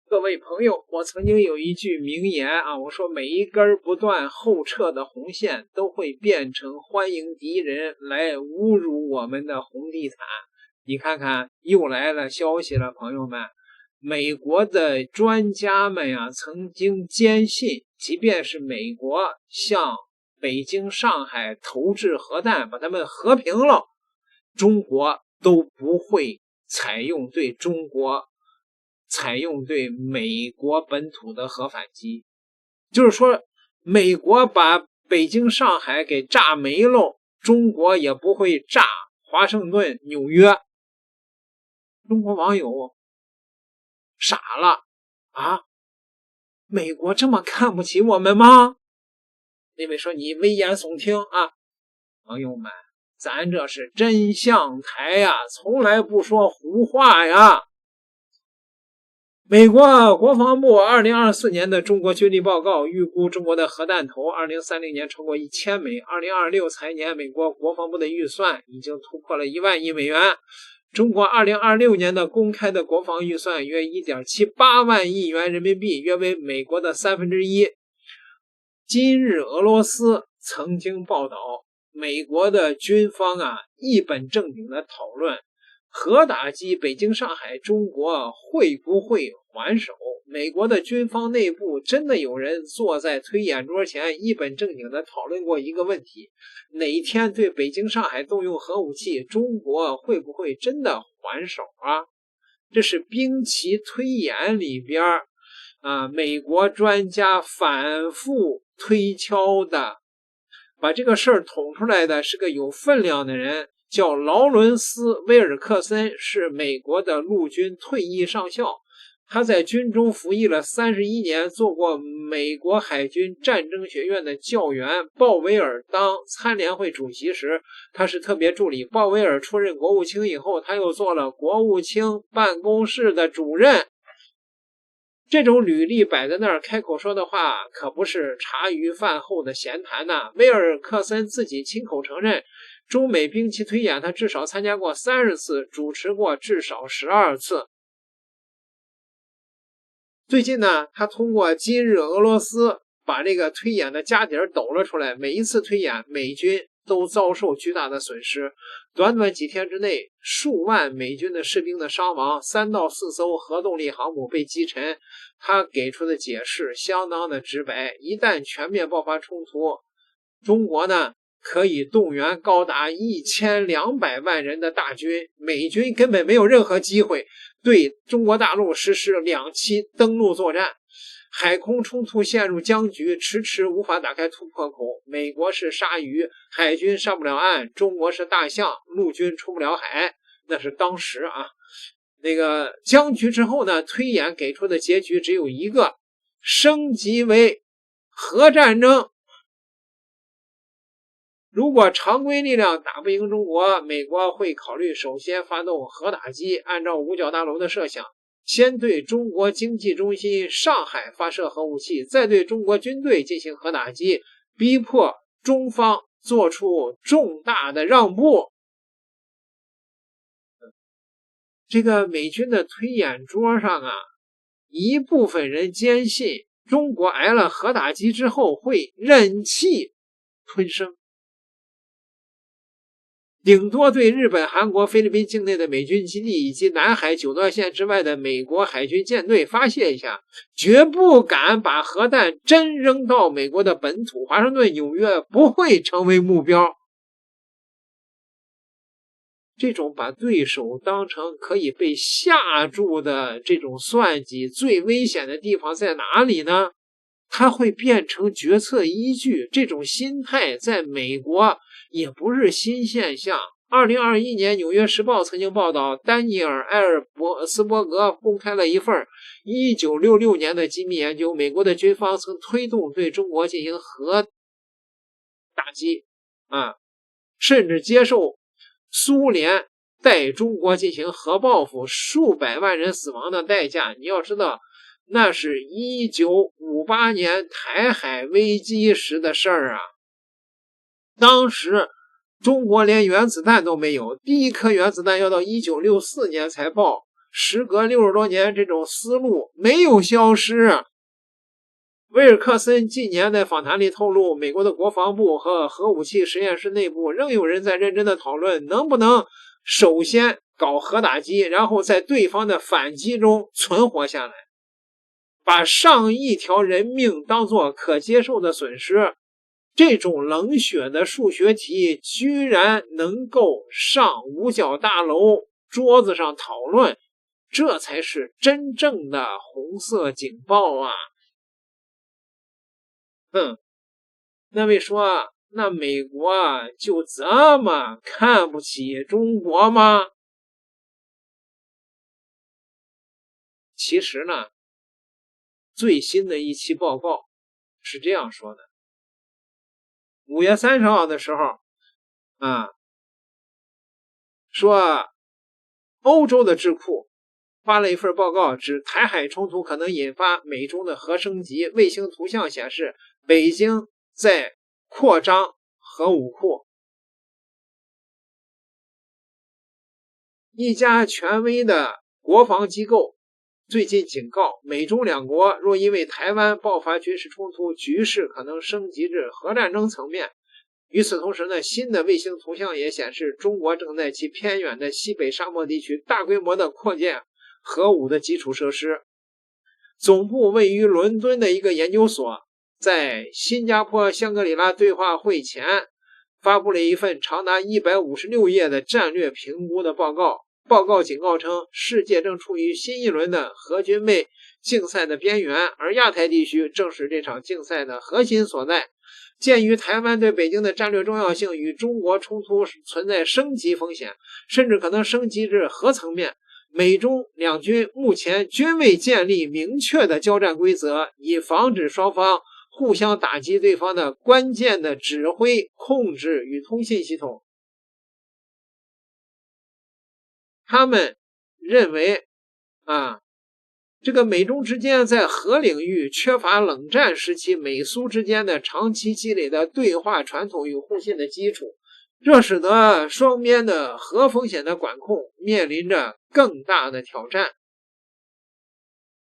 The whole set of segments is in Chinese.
各位朋友，我曾经有一句名言啊，我说每一根不断后撤的红线都會變成歡迎敵人來侮辱我們的紅地毯。你看看，又來了消息了，朋友們，美國的專家們呀，曾經堅信，即便是美國向北京、上海投擲核彈，把他們和平了，中國都不會採用對美國本土的核反擊。就是說，美國把北京、上海給炸沒了，中國也不會炸華盛頓、紐約。中國網友傻了啊！美國這麼看不起我們嗎？那位說你危言聳聽啊！朋友們，咱這是真相台呀，從來不說胡話呀。美國國防部2024年的中國軍力報告預估，中國的核彈頭2030年超過1000枚，2026財年美國國防部的預算已經突破了1萬億美元。中國2026年的公開的國防預算約1.78萬億元人民幣，約為美國的1/3。今日俄羅斯曾經報道，美國的軍方一本正經的討論核打擊北京、上海，中國會不會還手？美國的軍方內部真的有人坐在推演桌前一本正經的討論過一個問題：哪天對北京、上海動用核武器，中國會不會真的還手啊？這是兵棋推演裡邊美國專家反復推敲的，把這個事兒捅出來的是個有分量的人，叫勞倫斯·威爾克森，是美國的陸軍退役上校。他在軍中服役了31年，做過美國海軍戰爭學院的教員。鮑威爾當參聯會主席時，他是特別助理。鮑威爾出任國務卿以後，他又做了國務卿辦公室的主任。這種履歷擺在那兒，開口說的話可不是茶餘飯後的閒談吶。威爾克森自己親口承認，中美兵棋推演他至少參加過30次，主持過至少12次。最近呢，他通過今日俄羅斯把這個推演的家底兒抖了出來。每一次推演，美軍都遭受巨大的損失，短短幾天之內，數萬美軍的士兵的傷亡，3到4艘核動力航母被擊沉。他給出的解釋相當的直白：一旦全面爆發衝突，中國呢可以動員高達1200萬人的大軍，美軍根本沒有任何機會對中國大陸實施2期登陸作戰。海空衝突陷入僵局，遲遲無法打開突破口。美國是鯊魚，海軍上不了岸；中國是大象，陸軍出不了海。那是當時那個僵局之後呢，推演給出的結局只有一個：升級為核戰爭。如果常規力量打不贏中國，美國會考慮首先發動核打擊。按照五角大樓的設想，先對中國經濟中心上海發射核武器，再對中國軍隊進行核打擊，逼迫中方做出重大的讓步。這個美軍的推演桌上一部分人堅信中國挨了核打擊之後會忍氣吞聲，頂多對日本、韓國、菲律賓境內的美軍基地以及南海9段線之外的美國海軍艦隊發洩一下，絕不敢把核彈真扔到美國的本土，華盛頓、紐約不會成為目標。這種把對手當成可以被嚇住的這種算計，最危險的地方在哪裡呢？它會變成決策依據。這種心態在美國也不是新現象。2021年，《紐約時報》曾經報道，丹尼爾·埃爾斯伯格公開了一份1966年的机密研究，美國的軍方曾推動對中國進行核打擊甚至接受蘇聯帶中國進行核報復，數百萬人死亡的代價。你要知道，那是1958年台海危機時的事兒當時中國連原子彈都沒有，第一顆原子彈要到1964年才爆，時隔60多年，这種思路沒有消失。威爾克森近年在訪談裡透露，美國的國防部和核武器實驗室內部仍有人在認真的討論，能不能首先搞核打擊，然後在對方的反擊中存活下来。把上億條人命當作可接受的損失，這種冷血的數學題居然能夠上五角大樓桌子上討論，這才是真正的紅色警報啊！那位說，那美國就這麼看不起中國嗎？其實呢，最新的一期報告是這樣說的：5月30號的时候說歐洲的智庫發了一份報告，指台海衝突可能引發美中的核升級。衛星圖像顯示，北京在擴張核武庫。一家權威的國防機構最近警告，美中兩國若因為台灣爆發軍事衝突，局勢可能升級至核戰爭層面。與此同時呢，新的衛星圖像也顯示，中國正在其偏遠的西北沙漠地區大規模的擴建核武的基礎設施。總部位於倫敦的一個研究所，在新加坡香格里拉對話會前發布了一份長達156頁的戰略評估的報告。報告警告稱，世界正處於新一輪的核軍備競賽的邊緣，而亞太地區正是這場競賽的核心所在。鑑於台灣對北京的戰略重要性，與中國衝突存在升級風險，甚至可能升級至核層面，美中兩軍目前均未建立明確的交戰規則，以防止雙方互相打擊對方的關鍵的指揮、控制與通信系統。他們認為這個美中之間在核領域缺乏冷戰時期美蘇之間的長期積累的對話傳統與互信的基礎，這使得雙邊的核風險的管控面臨着更大的挑戰。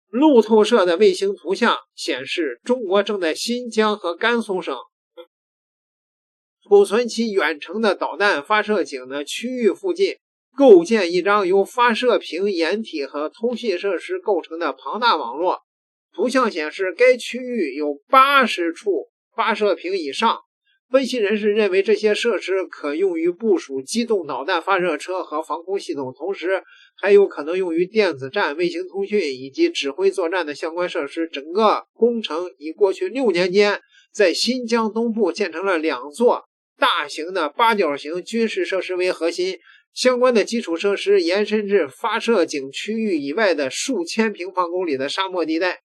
路透社的衛星圖像顯示，中國正在新疆和甘肅省儲存其遠程的導彈發射井的區域附近構建一張由發射瓶、掩體和通信設施構成的龐大網絡。圖像顯示，該區域有80處發射瓶以上。分析人士認為，這些設施可用於部署機動導彈發射車和防空系統，同時還有可能用於電子戰、衛星通訊以及指揮作戰的相關設施。整個工程以過去6年間在新疆東部建成了2座大型的八角形軍事設施為核心，相關的基礎設施延伸至發射井區域以外的數千平方公里的沙漠地帶。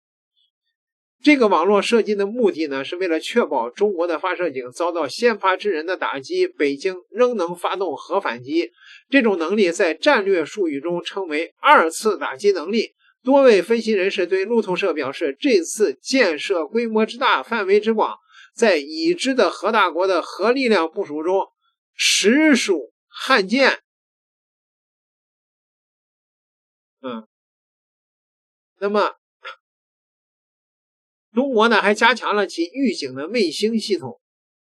這個網絡設計的目的呢，是為了確保中國的發射井遭到先發制人的打擊，北京仍能發動核反擊。這種能力在戰略術語中稱為2次打擊能力。多位分析人士對路透社表示，這次建設規模之大、範圍之廣，在已知的核大國的核力量部署中實屬罕見。那麼中國呢，還加強了其預警的衛星系統。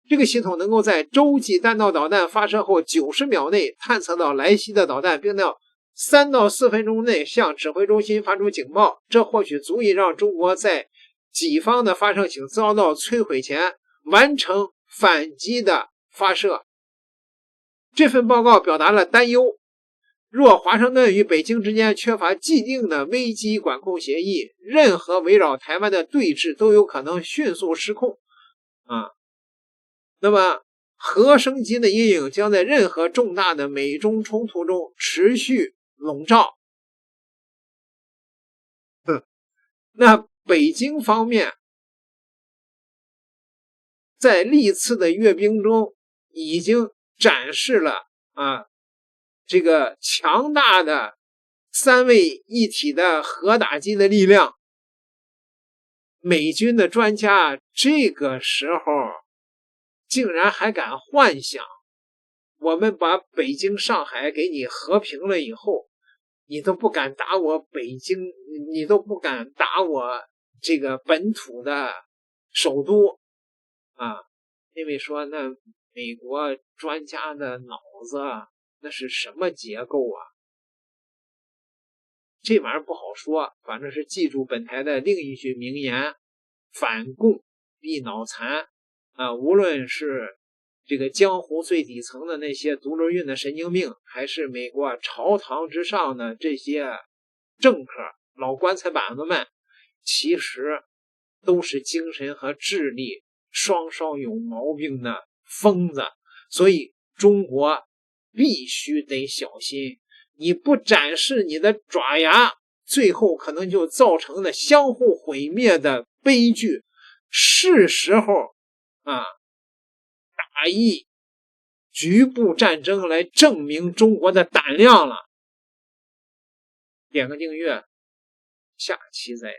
這個系統能夠在洲際彈道導彈發射後90秒內探測到來襲的導彈，並在3到4分鐘內向指揮中心發出警報。這或許足以讓中國在己方的發射井遭到摧毀前完成反擊的發射。這份報告表達了擔憂，若華盛頓與北京之間缺乏既定的危機管控協議，任何圍繞台灣的對峙都有可能迅速失控。那麼核升級的陰影將在任何重大的美中衝突中持續籠罩。那北京方面在历次的閱兵中已經展示了這個強大的3位一體的核打擊的力量。美軍的專家這個時候竟然還敢幻想，我們把北京、上海給你和平了以後，你都不敢打我北京，你都不敢打我这個本土的首都啊，因為說那美國專家的腦子那是什麼結構啊？這玩意兒不好說，反正是記住本台的另一句名言：反共必腦殘啊！無論是這個江湖最底層的那些獨輪運的神經病，還是美國朝堂之上的這些政客、老棺材板子們，其實都是精神和智力雙稍有毛病的瘋子。所以中國必須得小心，你不展示你的爪牙，最後可能就造成了相互毀滅的悲劇。是時候啊，打一局部戰爭來證明中國的膽量了。點個訂閱，下期再聊。